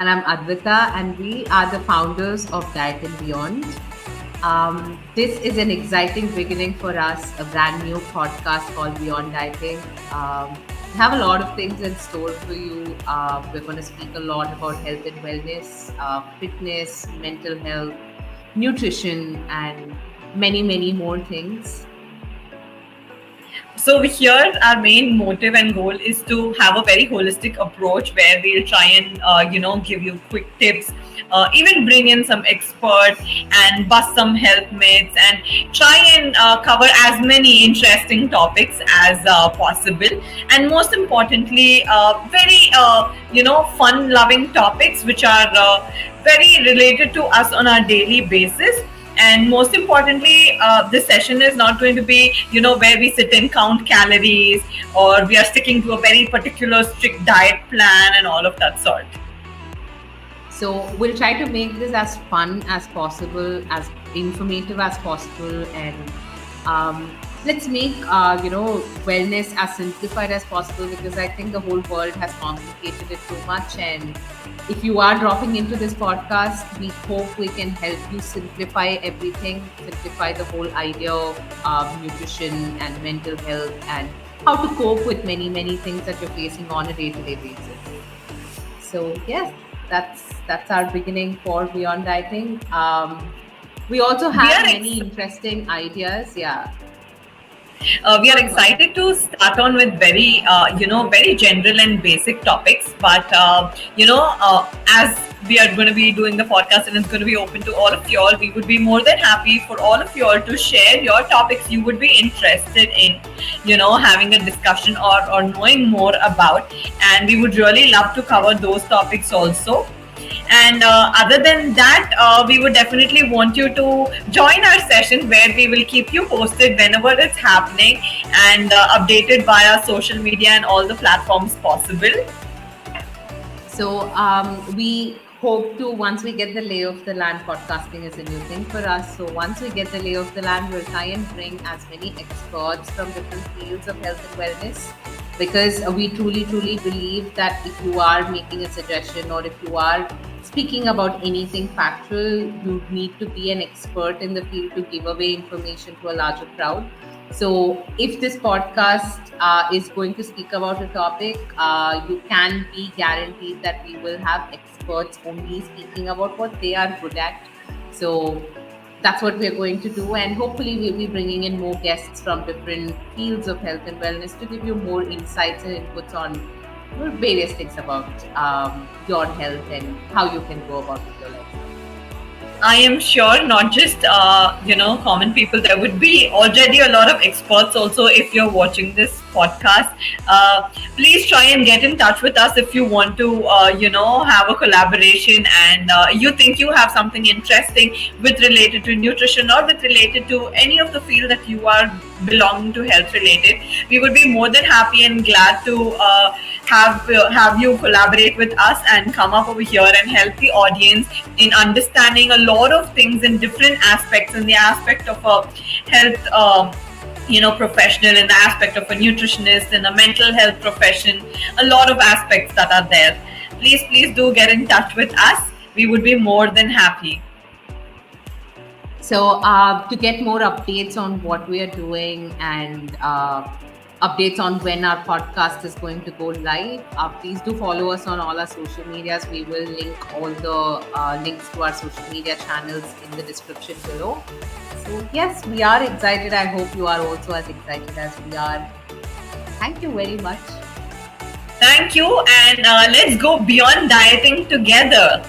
And I'm Advita, and we are the founders of Diet and Beyond. This is an exciting beginning for us, a brand new podcast called Beyond Dieting. We have a lot of things in store for you. We're going to speak a lot about health and wellness, fitness, mental health, nutrition, and many, many more things. So here, our main motive and goal is to have a very holistic approach where we'll try and give you quick tips, even bring in some experts and bust some health myths, and try and cover as many interesting topics as possible. And most importantly, very fun-loving topics which are very related to us on our daily basis. And most importantly, this session is not going to be where we sit and count calories, or we are sticking to a very particular strict diet plan and all of that sort. So we'll try to make this as fun as possible, as informative as possible, and let's make wellness as simplified as possible, because I think the whole world has complicated it too much. And if you are dropping into this podcast, we hope we can help you simplify everything, simplify the whole idea of nutrition and mental health, and how to cope with many, many things that you're facing on a day-to-day basis. So yes, that's our beginning for Beyond Dieting. We also have many interesting ideas. Yeah. We are excited to start on with very general and basic topics. But as we are going to be doing the podcast and it's going to be open to all of y'all, we would be more than happy for all of y'all to share your topics you would be interested in, having a discussion or knowing more about. And we would really love to cover those topics also. And other than that, we would definitely want you to join our session, where we will keep you posted whenever it's happening, and updated via social media and all the platforms possible. So we hope to, once we get the lay of the land, podcasting is a new thing for us. So once we get the lay of the land, we'll try and bring as many experts from different fields of health and wellness, because we truly believe that if you are making a suggestion, or if you are speaking about anything factual, you need to be an expert in the field to give away information to a larger crowd. So if this podcast is going to speak about a topic, you can be guaranteed that we will have experts only speaking about what they are good at. So that's what we're going to do, and hopefully we'll be bringing in more guests from different fields of health and wellness to give you more insights and inputs on various things about your health and how you can go about with your life. I am sure not just common people. There would be already a lot of experts also. If you're watching this podcast, please try and get in touch with us if you want to have a collaboration, and you think you have something interesting with related to nutrition, or with related to any of the field that you are belonging to, health related. We would be more than happy and glad to have you collaborate with us and come up over here and help the audience in understanding a lot of things in different aspects, in the aspect of a health professional, in the aspect of a nutritionist, in a mental health profession, a lot of aspects that are there. Please do get in touch with us. We would be more than happy. So to get more updates on what we are doing, and updates on when our podcast is going to go live, please do follow us on all our social medias. We will link all the links to our social media channels in the description below. So yes, we are excited. I hope you are also as excited as we are. Thank you very much. Thank you, and let's go beyond dieting together.